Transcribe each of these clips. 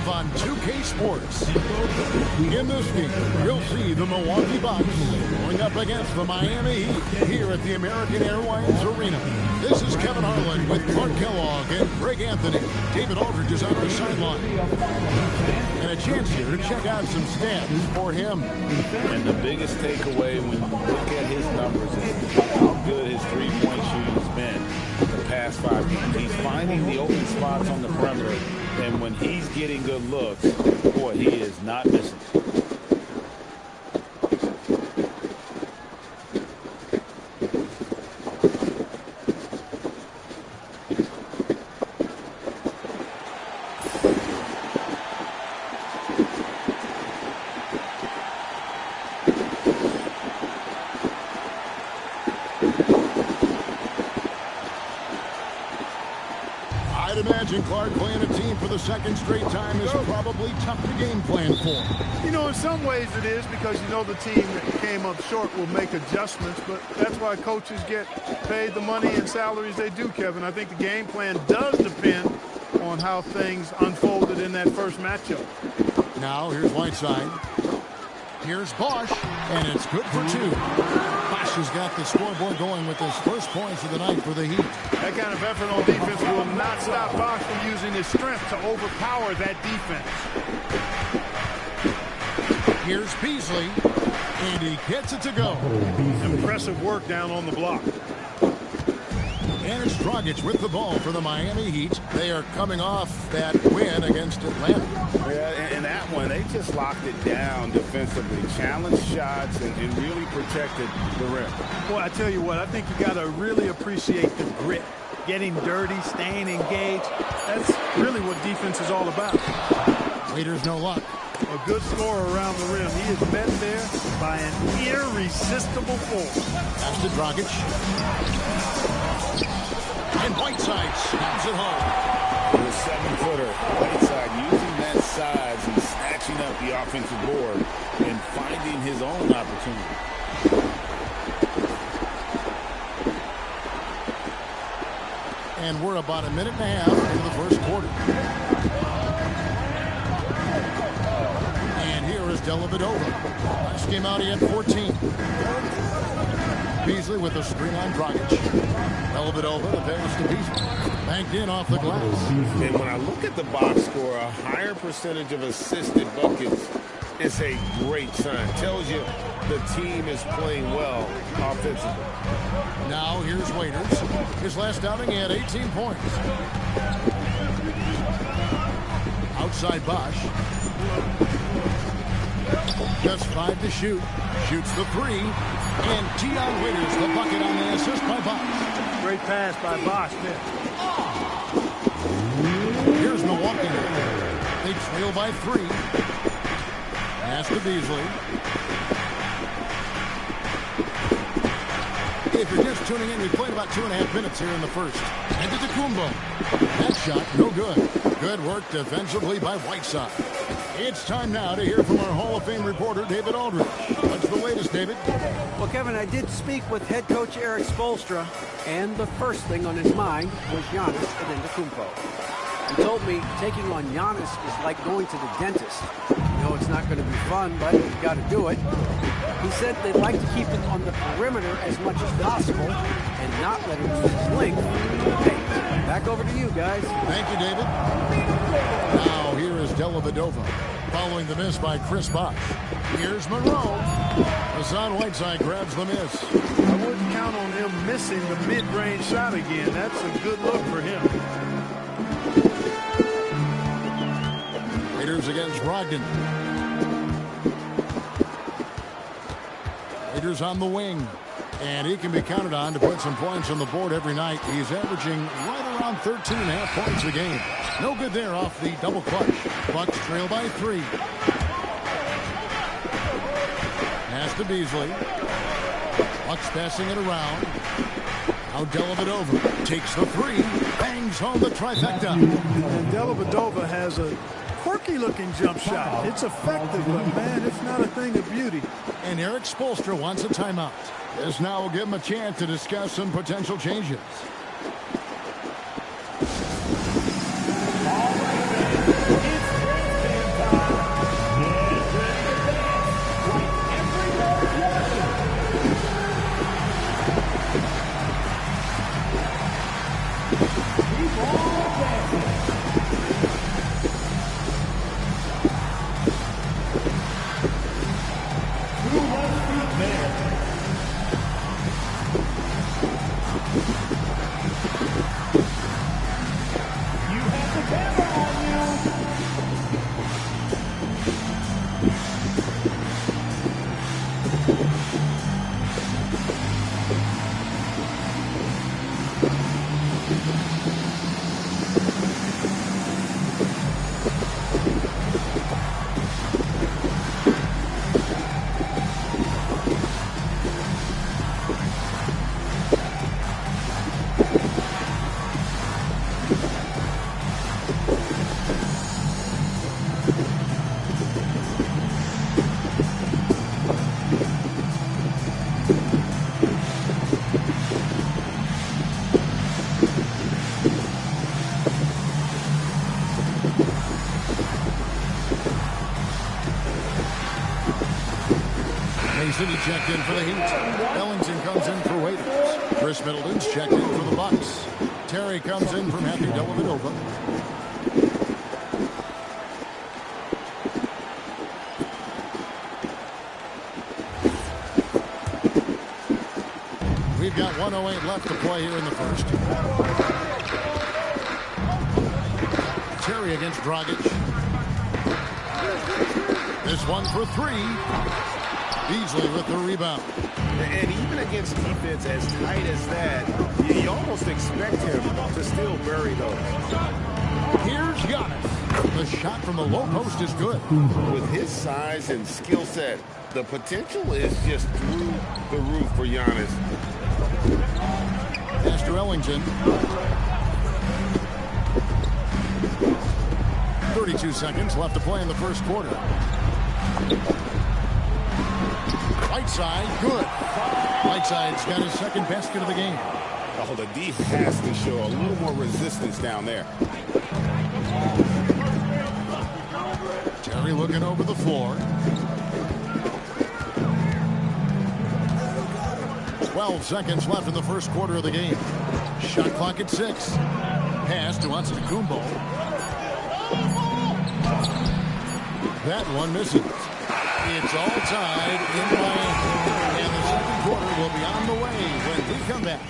live on 2K Sports. In this game, you'll see the Milwaukee Bucks going up against the Miami Heat here at the American Airlines Arena. This is Kevin Harlan with Clark Kellogg and Greg Anthony. David Aldridge is on our sideline. And a chance here to check out some stats for him. And the biggest takeaway when you look at his numbers is how good his three-point shooting has been the past 5 games. He's finding the open spots on the perimeter, and when he's getting good looks, boy, he is not missing. I'd imagine Clark playing a team for the second straight time is probably tough to game plan for. You know, in some ways it is, because you know the team that came up short will make adjustments, but that's why coaches get paid the money and salaries they do, Kevin. I think the game plan does depend on how things unfolded in that first matchup. Now here's Whiteside. Here's Bosch, and it's good for 2. Bosch has got the scoreboard going with his first points of the night for the Heat. That kind of effort on defense will not stop Bosch from using his strength to overpower that defense. Here's Beasley, and he gets it to go. Impressive work down on the block. And it's Dragic with the ball for the Miami Heat. They are coming off that win against Atlanta. Yeah, and that one, they just locked it down defensively, challenged shots, and really protected the rim. Boy, I tell you what, I think you got to really appreciate the grit. Getting dirty, staying engaged. That's really what defense is all about. Waiters no luck. A good scorer around the rim. He is met there by an irresistible force. Pass to Dragic. And Whiteside snaps it home. The 7-footer, Whiteside using that size and snatching up the offensive board and finding his own opportunity. And we're about a minute and a half into the first quarter. And here is Dellavedova. Last game out, he had 14. Beasley with a screen on Dragic. Dellavedova, the pass to Beasley. Banked in off the glass. And when I look at the box score, a higher percentage of assisted buckets is a great sign. Tells you the team is playing well offensively. Now here's Waiters. His last outing, he had 18 points. Outside Bosch. Just 5 to shoot. Shoots the 3. And Dion Waiters, the bucket on the assist by Bosch. Great pass by Bosch there. Here's Milwaukee. They trail by 3. Pass to Beasley. If you're just tuning in, we played about 2.5 minutes here in the first. And to Kumbo. That shot, no good. Good work defensively by Whiteside. It's time now to hear from our Hall of Fame reporter, David Aldridge. What's the latest, David? Well, Kevin, I did speak with head coach Erik Spoelstra, and the first thing on his mind was Giannis Antetokounmpo. He told me taking on Giannis is like going to the dentist. You know, it's not going to be fun, but you got to do it. He said they'd like to keep it on the perimeter as much as possible and not let him use his length. Hey, back over to you guys. Thank you, David. Now here is Dellavedova, following the miss by Chris Bosh. Here's Monroe. Hassan Whiteside grabs the miss. I wouldn't count on him missing the mid-range shot again. That's a good look for him. Raiders against Brogdon. Raiders on the wing. And he can be counted on to put some points on the board every night. He's averaging right around 13.5 points a game. No good there off the double clutch. Bucks trail by 3. Pass to Beasley. Bucks passing it around. Now Dellavedova takes the 3. Bangs home the trifecta. And Dellavedova has a quirky-looking jump shot. It's effective, but, man, it's not a thing of beauty. And Erik Spoelstra wants a timeout. This now will give him a chance to discuss some potential changes. He checked in for the Heat. Ellington comes in for Waiters. Chris Middleton's checked in for the Bucks. Terry comes in from Happy Dellavedova. We've got 1:08 left to play here in the first. Terry against Dragic. This one for three. Beasley with the rebound. And even against defense as tight as that, you almost expect him to still bury those. Here's Giannis. The shot from the low post is good. With his size and skill set, the potential is just through the roof for Giannis. Master Ellington. 32 seconds left to play in the first quarter. Right side, good. Right side's got his second basket of the game. Oh, the D has to show a little more resistance down there. Terry looking over the floor. 12 seconds left in the first quarter of the game. Shot clock at 6. Pass to Antetokounmpo. That one misses. It's all tied in Miami. And the second quarter will be on the way when we come back.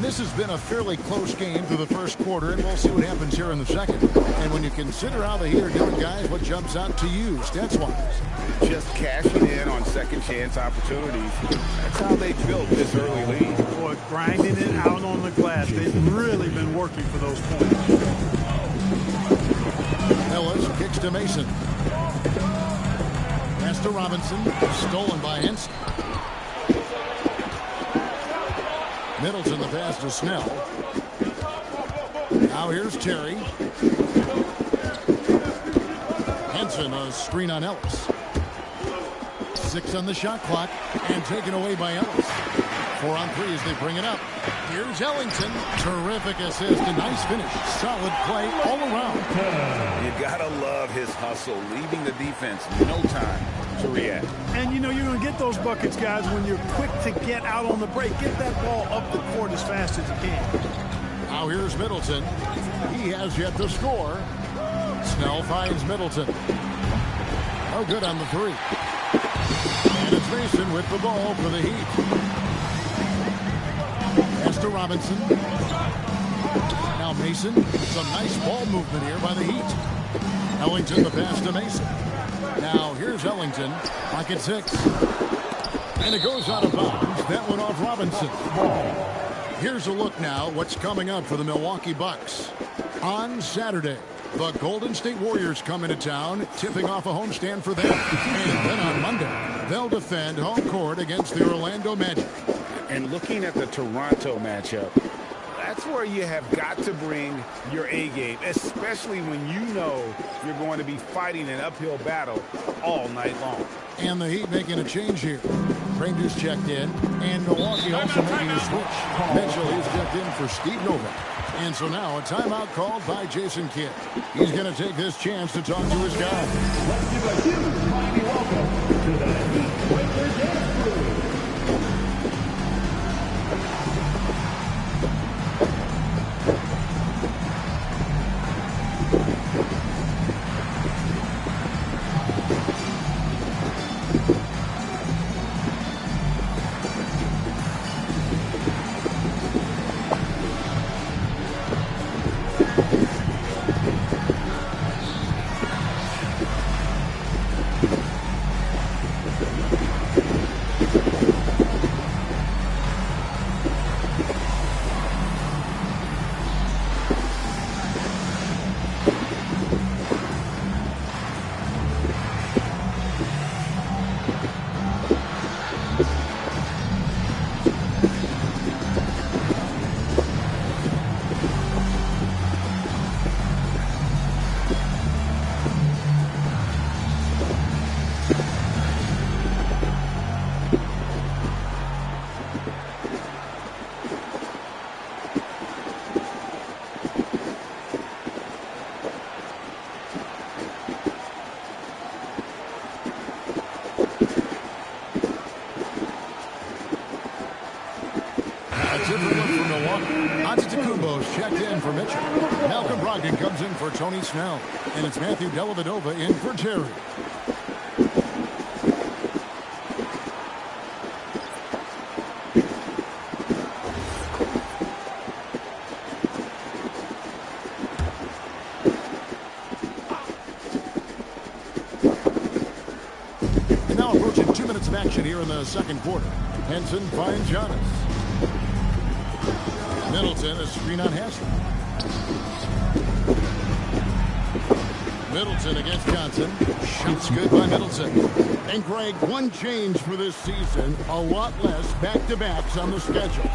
This has been a fairly close game through the first quarter, and we'll see what happens here in the second. And when you consider how the Heat are doing, guys, what jumps out to you, stats-wise? Just cashing in on second-chance opportunities. That's how they built this early lead. Boy, grinding it out on the glass. They've really been working for those points. Ellis kicks to Mason. Pass to Robinson. Stolen by Henson. Middleton the pass to Snell. Now here's Terry. Henson a screen on Ellis. 6 on the shot clock and taken away by Ellis. 4 on 3 as they bring it up. Here's Ellington. Terrific assist. A nice finish. Solid play all around. You gotta love his hustle, leaving the defense no time to react. And, you know, you're going to get those buckets, guys, when you're quick to get out on the break. Get that ball up the court as fast as you can. Now here's Middleton. He has yet to score. Snell finds Middleton. Oh, good on the 3. And it's Mason with the ball for the Heat. Pass to Robinson. Now Mason. Some nice ball movement here by the Heat. Ellington the pass to Mason. Now here's Ellington. Pocket 6. And it goes out of bounds. That one off Robinson. Here's a look now what's coming up for the Milwaukee Bucks. On Saturday, the Golden State Warriors come into town, tipping off a homestand for them. And then on Monday, they'll defend home court against the Orlando Magic. And looking at the Toronto matchup, that's where you have got to bring your A game, especially when you know you're going to be fighting an uphill battle all night long. And the Heat making a change here. Rangers checked in, and Milwaukee also making a switch. Mitchell is checked in for Steve Novak. And so now a timeout called by Jason Kidd. He's going to take this chance to talk to his guys. Let's give a huge mighty welcome to the Heat Breaker Dance Crew. a different look for Milwaukee. Antetokounmpo's checked in for Mitchell. Malcolm Brogdon comes in for Tony Snell. And it's Matthew Dellavedova in for Terry. And now approaching 2 minutes of action here in the second quarter. Henson finds Giannis. Middleton, a screen on Haslem. Middleton against Johnson. Shots good by Middleton. And Greg, one change for this season. A lot less back-to-backs on the schedule.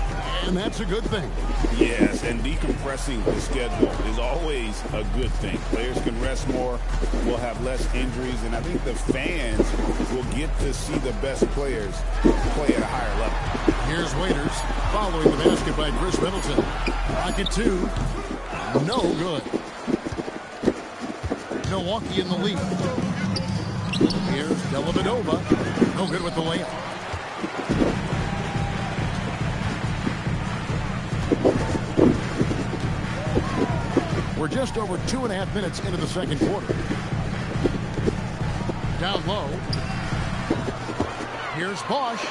And that's a good thing. Yes, and decompressing the schedule is always a good thing. Players can rest more, will have less injuries, and I think the fans will get to see the best players play at a higher level. Here's Waiters following the basket by Chris Middleton. Rocket 2. No good. Milwaukee in the lead. Here's Dellavedova. No good with the layup. We're just over 2.5 minutes into the second quarter. Down low. Here's Bosch.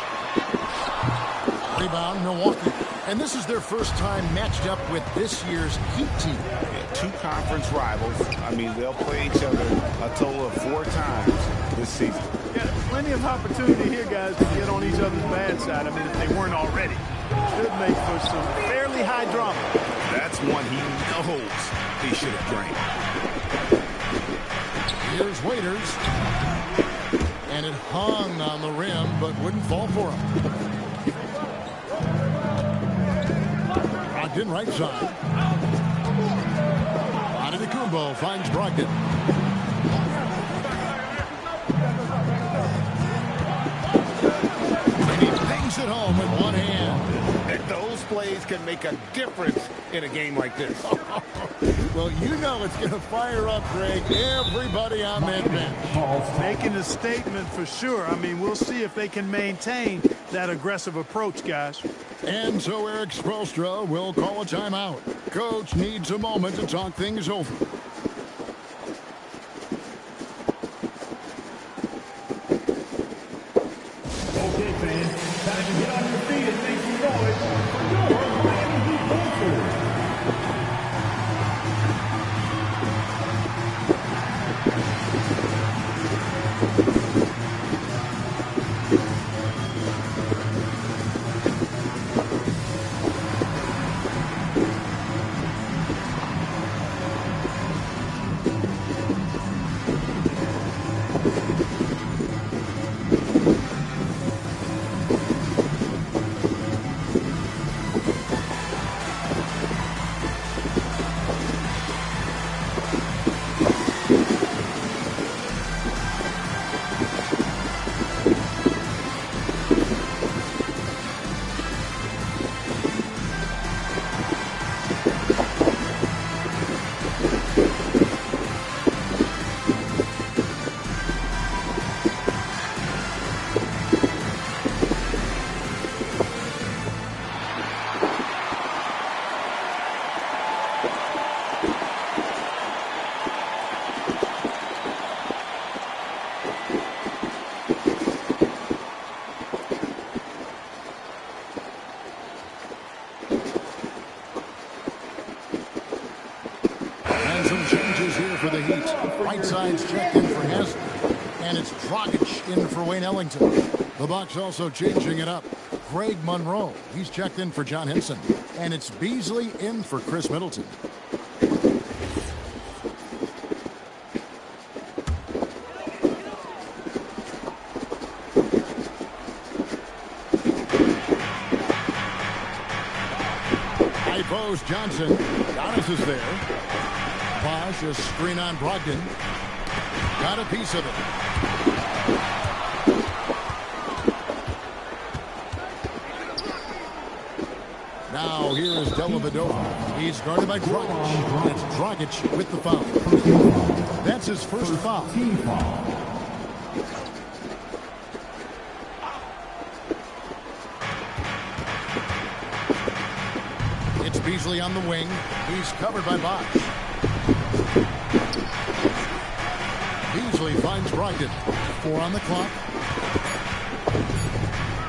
Rebound, Milwaukee. And this is their first time matched up with this year's Heat team. Yeah, two conference rivals. I mean, they'll play each other a total of 4 times this season. Yeah, plenty of opportunity here, guys, to get on each other's bad side. I mean, if they weren't already. Should make for some fairly high drama. That's one he knows he should have drained. Here's Waiters. And it hung on the rim, but wouldn't fall for him. Brogdon right side. Antetokounmpo finds Brogdon. And he bangs it home with one hand. And those plays can make a difference in a game like this. Well, you know it's going to fire up, Greg, everybody on that bench. Making a statement for sure. I mean, we'll see if they can maintain that aggressive approach, guys. And so Eric Spoelstra will call a timeout. Coach needs a moment to talk things over. Okay, fans, time to get on your feet and make some noise for your Miami Heat Pacers. For the Heat. Whiteside's checked in for Haslem. And it's Dragic in for Wayne Ellington. The Bucks also changing it up. Greg Monroe, he's checked in for John Henson. And it's Beasley in for Chris Middleton. High post Johnson. Giannis is there. Bosch, a screen on Brogdon. Got a piece of it. Now here is Dellavedova. He's guarded by Dragic. It's Dragic with the foul. That's his first foul. Beasley on the wing. He's covered by Bosch. Beasley finds Brogdon. 4 on the clock.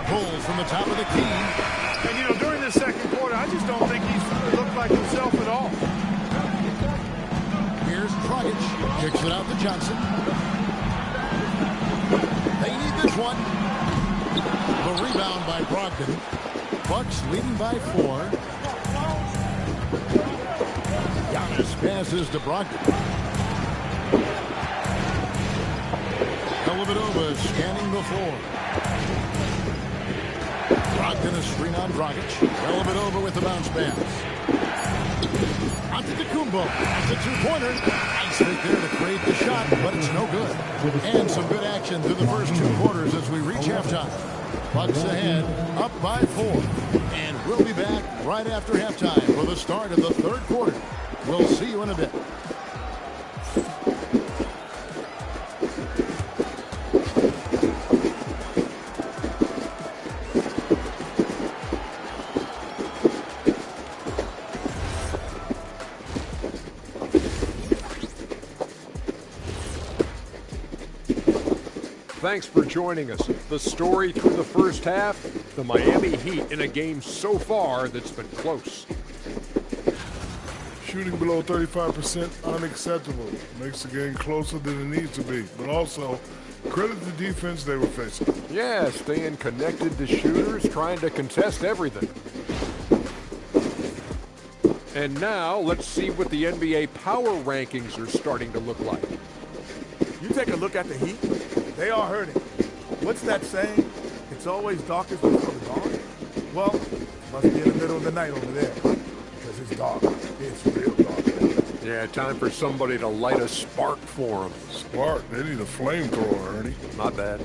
Pulls from the top of the key. And, you know, during the second quarter, I just don't think he's looked like himself at all. Here's Dragic. Kicks it out to Johnson. They need this one. The rebound by Brogdon. Bucks leading by 4. Giannis passes to Brogdon. Dellavedova scanning the floor. Brogdon a screen on Dragic. Dellavedova with the bounce pass. Onto Kumbo. That's a two-pointer. Nice right there to create the shot, but it's no good. And some good action through the first 2 quarters as we reach halftime. Bucks ahead, up by 4. And we'll be back right after halftime for the start of the third quarter. We'll see you in a bit. Thanks for joining us. The story through the first half, the Miami Heat in a game so far that's been close. Shooting below 35%, unacceptable. Makes the game closer than it needs to be. But also, credit the defense they were facing. Yeah, staying connected to shooters, trying to contest everything. And now, let's see what the NBA power rankings are starting to look like. You take a look at the Heat, they are hurting. What's that saying? It's always darkest before the dawn? Well, it must be in the middle of the night over there. Because it's dark. It's real dark. Yeah, time for somebody to light a spark for them. Spark? They need a flamethrower, Ernie. Not bad.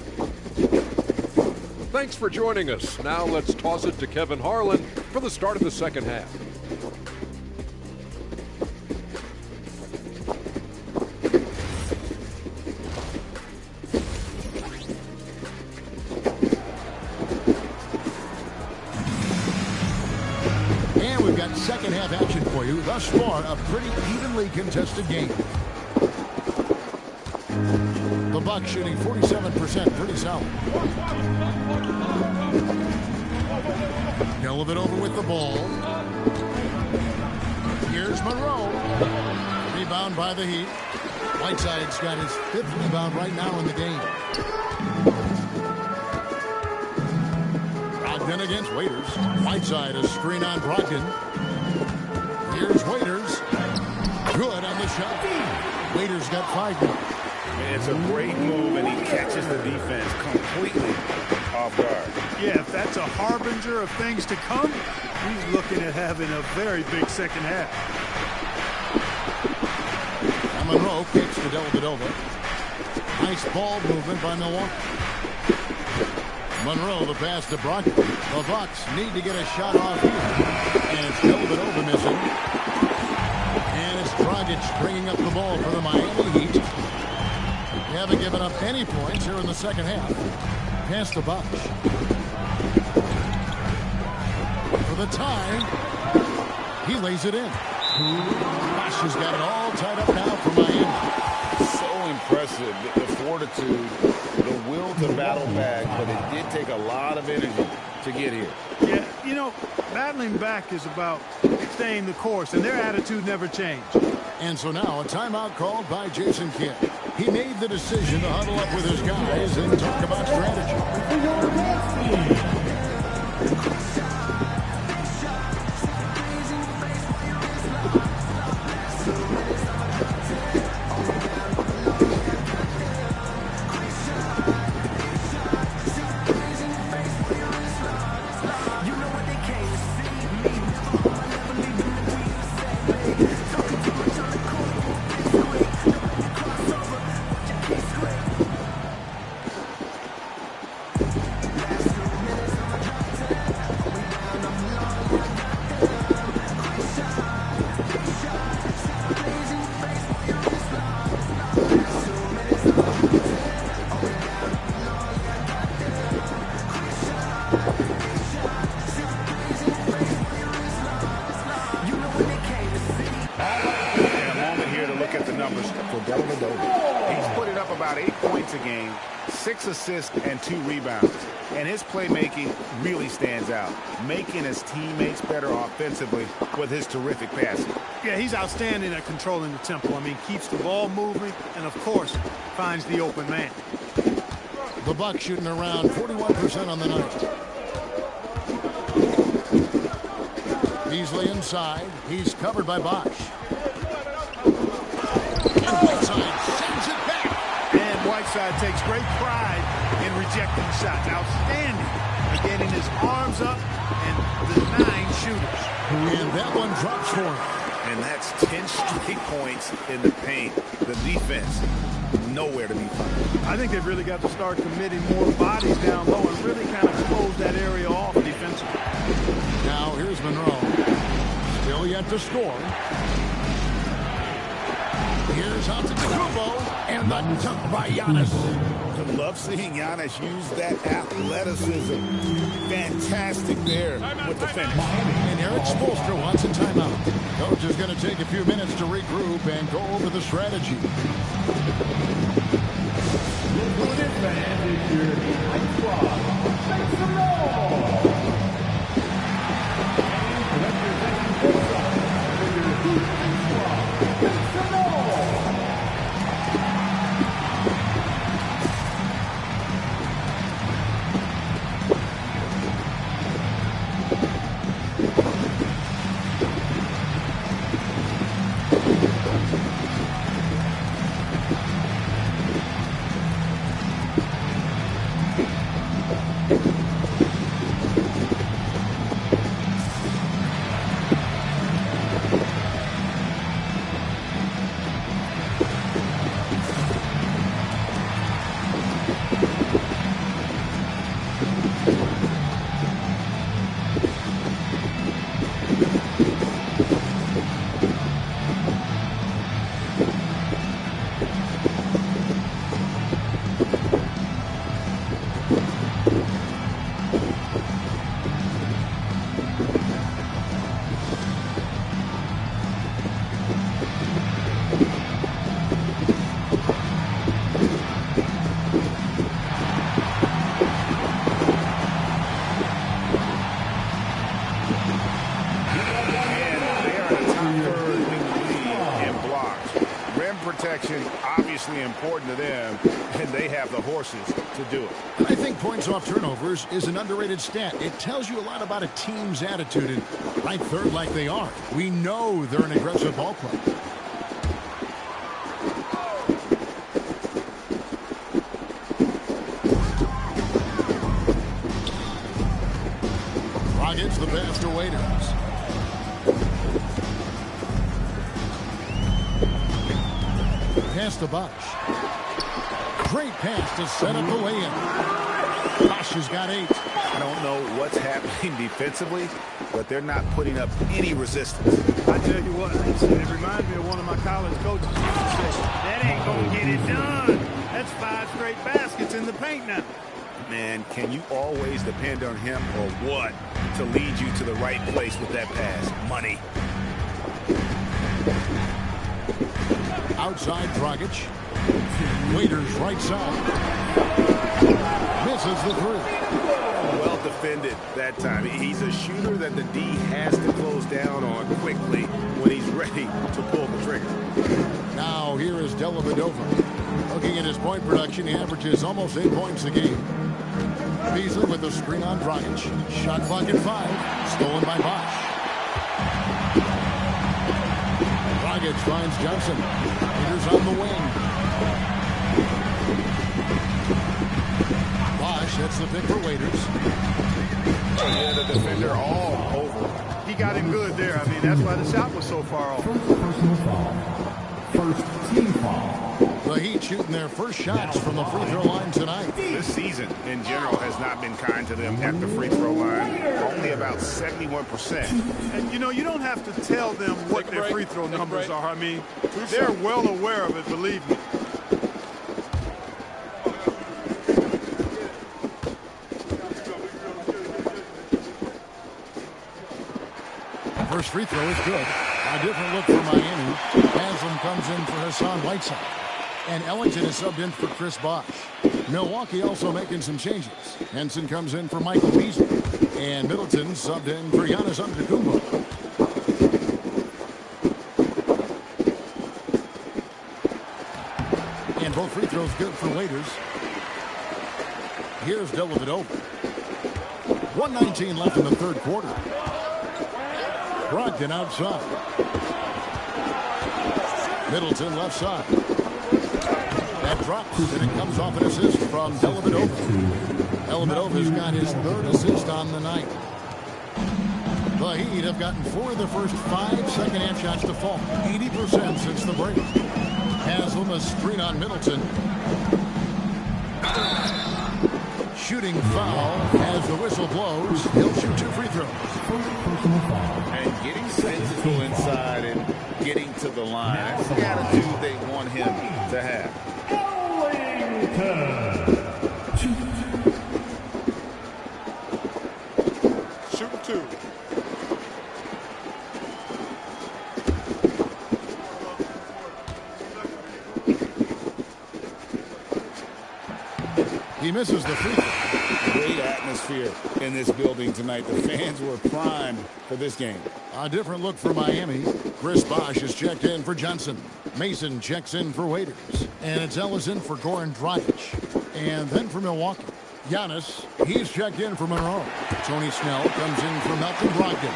Thanks for joining us. Now let's toss it to Kevin Harlan for the start of the second half. Second half action for you. Thus far, a pretty evenly contested game. The Bucks shooting 47%, pretty solid. Dellavedova with the ball. Here's Monroe. Rebound by the Heat. Whiteside's got his 5th rebound right now in the game. Brogdon against Waiters. Whiteside a screen on Brogdon. Here's Waiters. Good on the shot. Waiters got 5 now. Man, it's a great move, and he catches the defense completely off guard. Yeah, if that's a harbinger of things to come, he's looking at having a very big second half. And Monroe kicks to Dellavedova. Nice ball movement by Milwaukee. Monroe, the pass to Brogdon. The Bucks need to get a shot off here. And it's Dellavedova missing. And it's Dragic bringing up the ball for the Miami Heat. They haven't given up any points here in the second half. Pass to Bosch. For the tie, he lays it in. Bosch has got it all tied up now for Miami. So impressive, the fortitude, the will to battle back, but it did take a lot of energy to get here. Yeah, you know, battling back is about staying the course, and their attitude never changed. And so now a timeout called by Jason Kidd. He made the decision to huddle up with his guys and talk about strategy. for Dellavedova. He's putting up about 8 points a game, 6 assists, and 2 rebounds. And his playmaking really stands out, making his teammates better offensively with his terrific passing. Yeah, he's outstanding at controlling the tempo. I mean, keeps the ball moving and, of course, finds the open man. The Bucks shooting around 41% on the night. Beasley inside. He's covered by Bosch. And Whiteside sends it back. And Whiteside takes great pride in rejecting shots. Outstanding at getting his arms up and denying shooters. And that one drops for him. And that's 10 straight points in the paint. The defense, nowhere to be found. I think they've really got to start committing more bodies down low and really kind of close that area off defensively. Now here's Monroe. Still yet to score. Here's Antetokounmpo, and the dunk by Giannis. I love seeing Giannis use that athleticism. Fantastic there with the finish. And Eric Spoelstra wants a timeout. Coach is going to take a few minutes to regroup and go over the strategy. Look who it is, man. It's your Heat Squad. Make some noise. And representing Hillside for your Heat Squad. Make some noise. Obviously important to them, and they have the horses to do it. I think points off turnovers is an underrated stat. It tells you a lot about a team's attitude, and right third like they are. We know they're an aggressive ball club. Rockets the pass to Waiters. Pass to Bosch. Great pass to set up the lay-in. Bosch has got 8. I don't know what's happening defensively, but they're not putting up any resistance. I tell you what, it reminds me of one of my college coaches used to say, that ain't going to get it done. That's 5 straight baskets in the paint now. Man, can you always depend on him or what to lead you to the right place with that pass? Money. Outside Dragic. Waiters right side. Misses the 3. Well defended that time. He's a shooter that the D has to close down on quickly when he's ready to pull the trigger. Now here is Dellavedova. Looking at his point production, he averages almost 8 points a game. Beasley with the screen on Dragic. Shot clock at 5. Stolen by Bosch. Dragic finds Johnson. Peters on the wing. Bosch hits the pick for Waiters. Yeah, the defender all over. He got him good there. I mean, that's why the shot was so far off. Personal foul. First team foul. The Heat shooting their first shots from the free throw line tonight. This season, in general, has not been kind to them at the free throw line. Only about 71%. And, you know, you don't have to tell them what their free throw numbers are. I mean, they're well aware of it, believe me. First free throw is good. A different look for Miami. Haslam comes in for Hassan Whiteside. And Ellington is subbed in for Chris Bosh. Milwaukee also making some changes. Henson comes in for Michael Beasley. And Middleton subbed in for Giannis Antetokounmpo. And both free throws good for Waiters. Here's Dellavedova. 1:19 left in the third quarter. Brogdon outside. Middleton left side. That drops, and it comes off an assist from Dellavedova. Dellavedova's got his third assist on the night. The Heat have gotten 4 of their first 5 second-half shots to fall. 80% since the break. Haslam a screen on Middleton. Shooting foul as the whistle blows. He'll shoot 2 free throws. And getting physical inside and getting to the line. That's the attitude they want him to have. Shoot 2. He misses the free throw. Great atmosphere in this building tonight. The fans were primed for this game. A different look for Miami. Chris Bosh is checked in for Johnson. Mason checks in for Waiters. And it's Ellison for Goran Dragic. And then for Milwaukee, Giannis, he's checked in for Monroe. Tony Snell comes in for Malcolm Brogdon.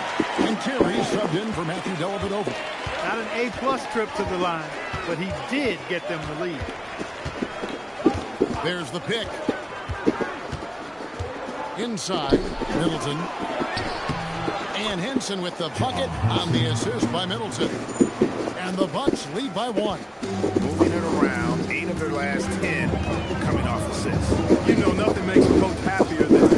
And Terry subbed in for Matthew Dellavedova. Not an A-plus trip to the line, but he did get them the lead. There's the pick. Inside, Middleton. And Henson with the bucket on the assist by Middleton. And the Bucks lead by 1. Moving it around, 8 of their last 10 coming off assists. You know, nothing makes a coach happier than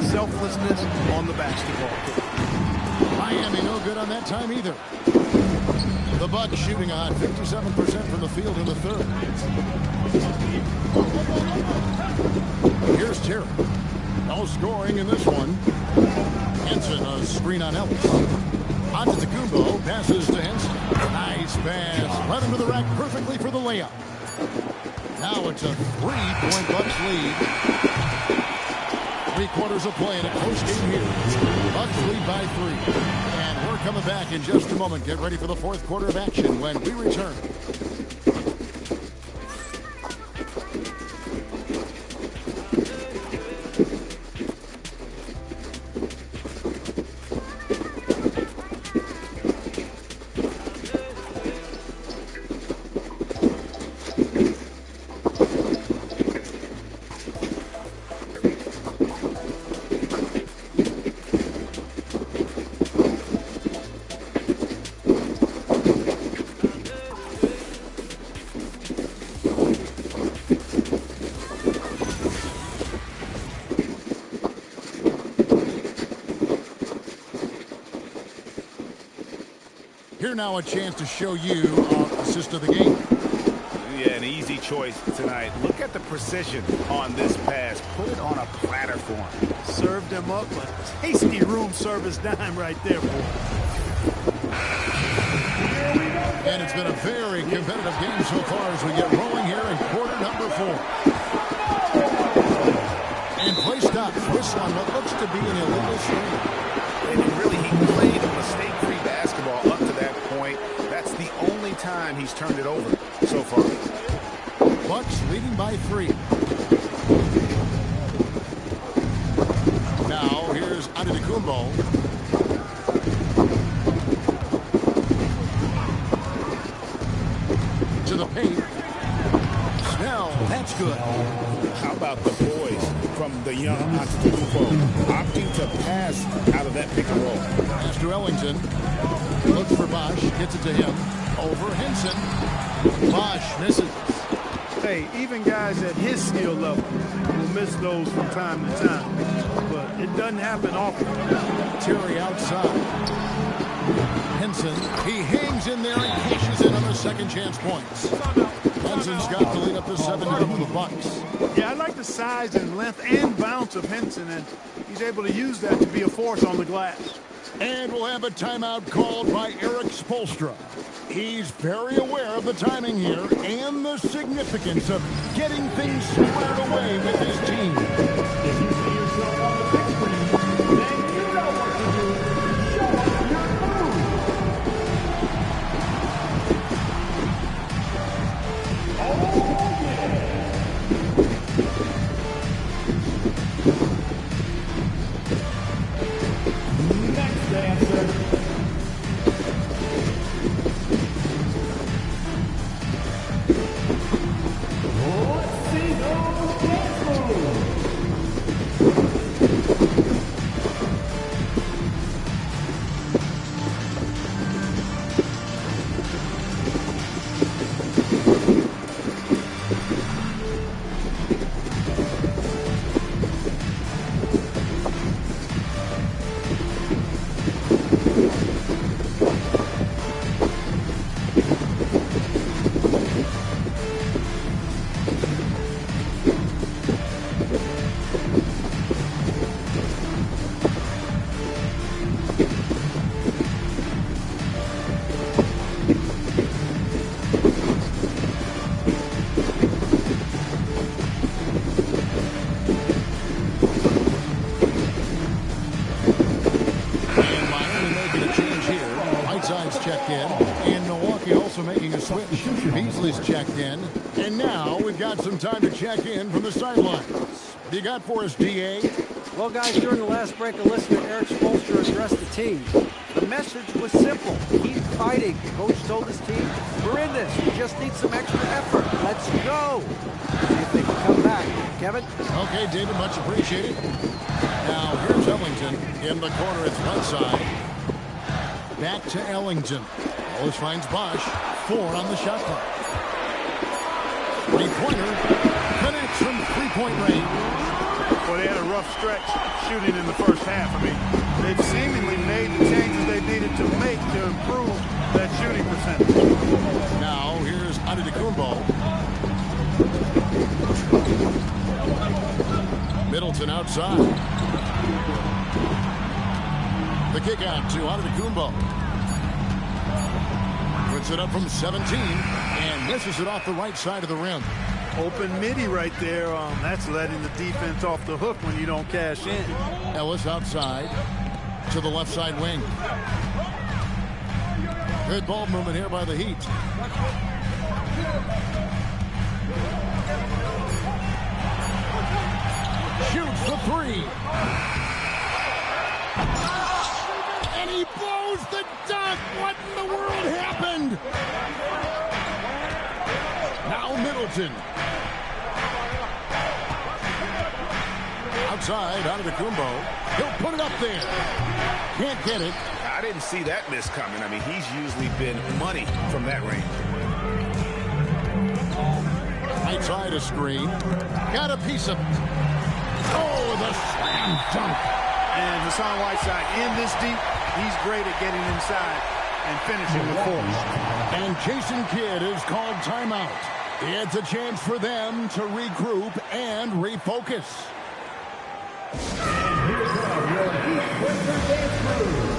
selflessness on the basketball court. Miami no good on that time either. The Bucks shooting on 57% from the field in the third. Here's Terry. No scoring in this one. Henson a screen on Ellis. Antetokounmpo passes to Henson. Nice pass. Right into the rack perfectly for the layup. Now it's a 3-point Bucks lead. 3 quarters of play in a close game here. Bucks lead by 3. And we're coming back in just a moment. Get ready for the 4th quarter of action when we return. Here now a chance to show you our assist of the game. Yeah, an easy choice tonight. Look at the precision on this pass. Put it on a platter for him. Served him up a tasty room service dime right there, boy. And it's been a very competitive game so far as we get rolling here in quarter number 4. And play stops. Whistle on what looks to be an illegal screen. And really, he played mistake-free basketball up to that point. That's the only time he's turned it over so far. Bucks leading by 3. Now here's Antetokounmpo. To the paint. Snell, that's good. How about the boys from the young Antetokounmpo opting to pass out of that pick and roll? Pass to Ellington. Looks for Bosh. Gets it to him. Over Henson. Bosh misses. Hey, even guys at his skill level will miss those from time to time. But it doesn't happen often. Terry outside. Henson. He hangs in there and cashes in on the second chance points. Henson's got to lead up to 7 for the Bucks. Yeah, I like the size and length and bounce of Henson, and he's able to use that to be a force on the glass. And we'll have a timeout called by Eric Spoelstra. He's very aware of the timing here and the significance of getting things squared away with his team. If you see yourself on the big screen, then you know what to do. Show us your move. Oh, yeah. Next dancer. Beasley's checked in, and now we've got some time to check in from the sidelines. What do you got for us, DA? Well, guys, during the last break, a listener, Eric Spoelstra, addressed the team. The message was simple. Keep fighting. Coach told his team, we're in this. We just need some extra effort. Let's go. See if they can come back. Kevin? Okay, David, much appreciated. Now, here's Ellington. In the corner, it's one side. Back to Ellington. Wallace finds Bosch. 4 on the shot clock. Three-pointer connects from three-point range. Well, they had a rough stretch shooting in the first half. I mean, they've seemingly made the changes they needed to make to improve that shooting percentage. Now, here's Antetokounmpo. Middleton outside. The kick out to Antetokounmpo. Puts it up from 17 and misses it off the right side of the rim. Open midi right there. That's letting the defense off the hook when you don't cash in. Ellis outside to the left side wing. Good ball movement here by the Heat. Shoots the three. And he blows the dunk. What in the world happened? Now Middleton. Outside, Antetokounmpo. He'll put it up there. Can't get it. I didn't see that miss coming. I mean, he's usually been money from that range. Right side a screen. Got a piece of it. Oh, the slam dunk. And Hassan Whiteside in this deep, he's great at getting inside and finishing the force. And Jason Kidd is called timeout. It's a chance for them to regroup and refocus. And here come your Heat Winter Dance Crew.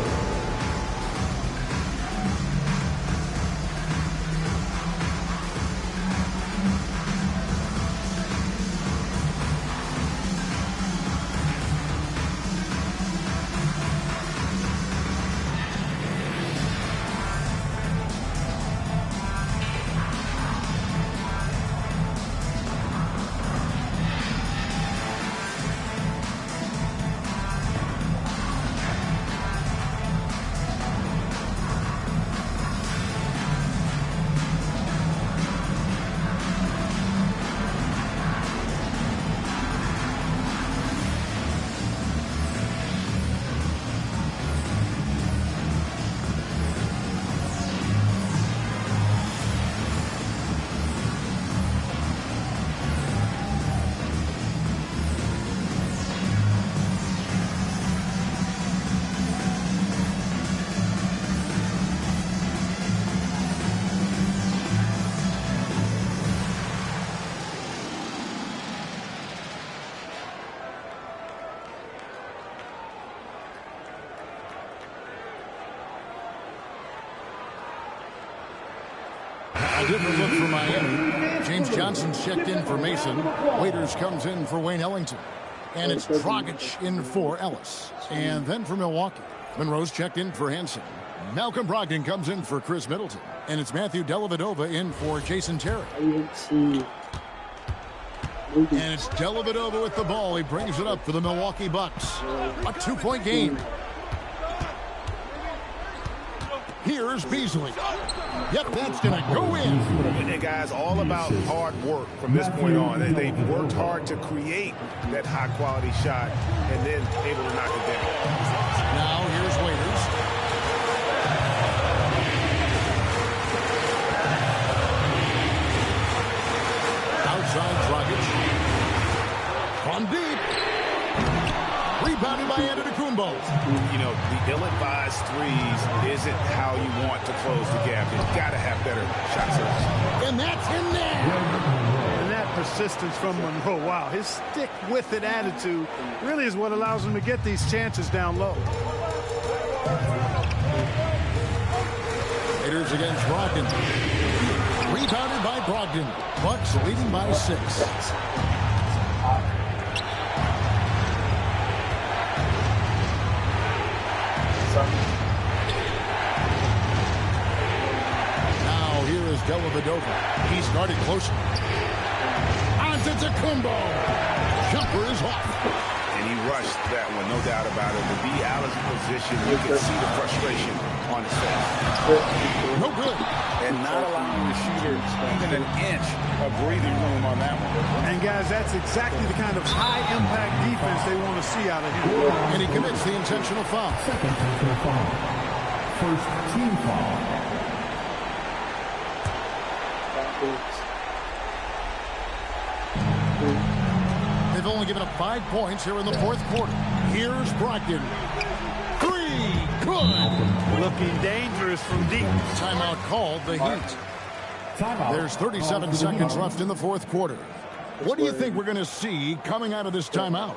A different look for Miami. James Johnson's checked in for Mason. Waiters comes in for Wayne Ellington. And it's Dragic in for Ellis. And then for Milwaukee, Monroe's checked in for Hansen. Malcolm Brogdon comes in for Chris Middleton. And it's Matthew Dellavedova in for Jason Terry. And it's Dellavedova with the ball. He brings it up for the Milwaukee Bucks. A 2-point game. Here's Beasley. Yep, that's going to go in. And guys, all about hard work from this point on. They've worked hard to create that high-quality shot and then able to knock it down. Now here's Waiters. Outside Dragic. From deep. Rebounded by Antetokounmpo. You know, the ill-advised threes isn't how you want to close the gap. You've got to have better shot selection. And that's in there. And that persistence from Monroe, wow, his stick-with-it attitude really is what allows him to get these chances down low. Raiders against Brogdon. Rebounded by Brogdon. Bucks leading by 6. Now here is Dellavedova. He started closer. Antetokounmpo. Jumper is off. And he rushed that one, no doubt about it. To be out of position, you can see the frustration on his face. No good. And not allowing the shooter even an inch of breathing room on that one. And, guys, that's exactly the kind of high-impact defense they want to see out of him. And he commits the intentional foul. Second intentional foul. First team foul. They've only given up 5 points here in the fourth quarter. Here's Brogdon. 3, good. Looking dangerous from deep. Timeout called, the Heat. Timeout. There's 37 seconds left in the fourth quarter. What do you think we're going to see coming out of this timeout?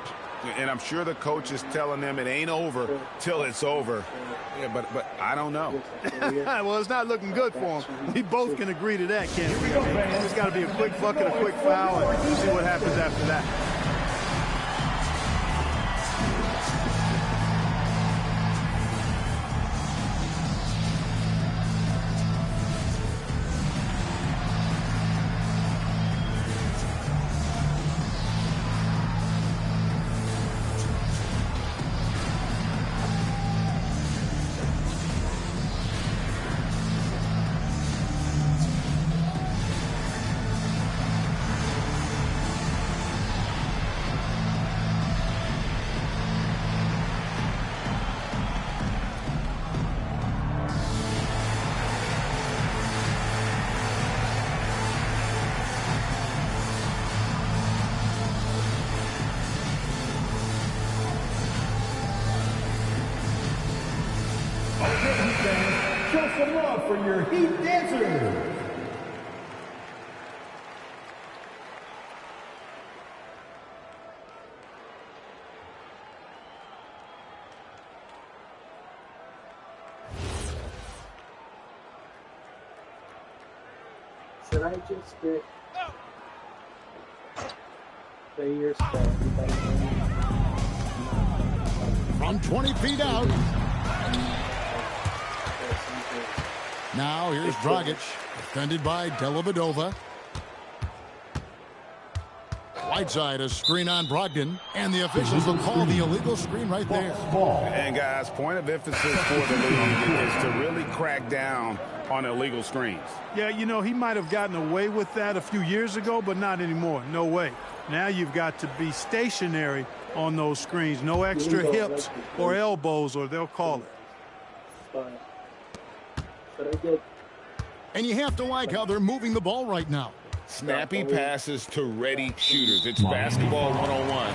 And I'm sure the coach is telling them it ain't over till it's over. Yeah, but I don't know. Well, it's not looking good for him. We both can agree to that, can't we? There's got to be a quick bucket, a quick foul, and see what happens after that. Show some love for your Heat dancers. Should I just get players that From 20 feet out. Now here's Dragic, defended by Dellavedova. Whiteside, a screen on Brogdon, and the officials will call the illegal screen right there. And guys, point of emphasis for the league is to really crack down on illegal screens. Yeah, you know, he might have gotten away with that a few years ago, but not anymore. No way. Now you've got to be stationary on those screens. No extra hips or elbows, or they'll call it. And you have to like how they're moving the ball right now. Snappy passes to ready shooters. It's basketball 101,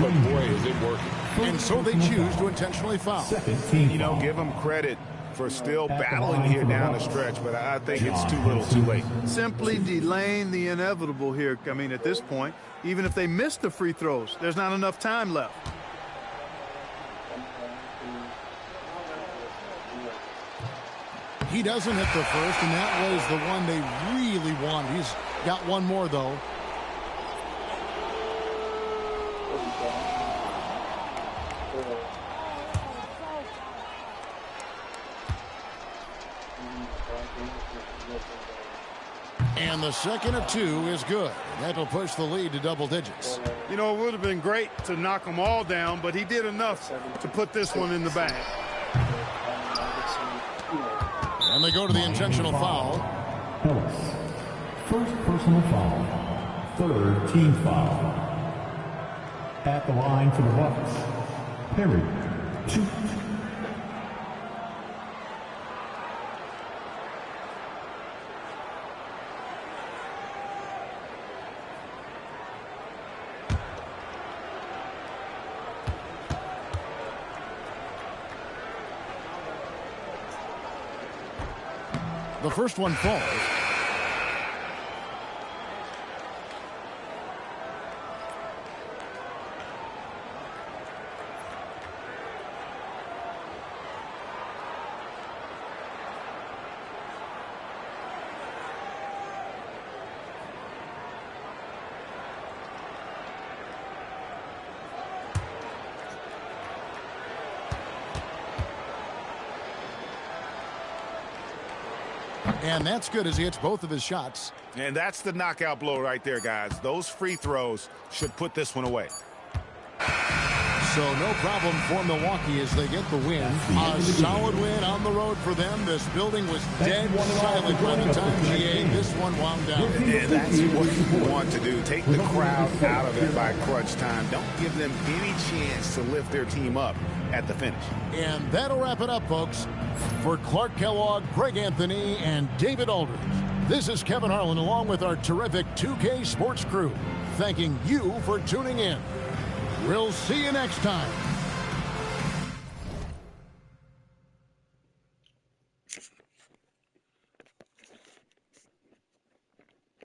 but boy, is it working. And so they choose to intentionally foul. You know, give them credit for still battling here down the stretch, but I think it's too little too late. Simply delaying the inevitable here. I mean, at this point, even if they miss the free throws, there's not enough time left. He doesn't hit the first, and that was the one they really want. He's got one more, though. And the second of 2 is good. That'll push the lead to double digits. You know, it would have been great to knock them all down, but he did enough to put this one in the bag. And they go to the intentional foul. Ellis. First personal foul. Third team foul. At the line for the Bucks, Perry, 2. The first one falls. And that's good as he hits both of his shots. And that's the knockout blow right there, guys. Those free throws should put this one away. So no problem for Milwaukee as they get the win. A solid win on the road for them. This building was dead silent by the time GA this one wound down. And that's what you want to do. Take the crowd out of it by crunch time. Don't give them any chance to lift their team up at the finish. And that'll wrap it up, folks. For Clark Kellogg, Greg Anthony, and David Aldridge, this is Kevin Harlan along with our terrific 2K Sports crew, thanking you for tuning in. We'll see you next time.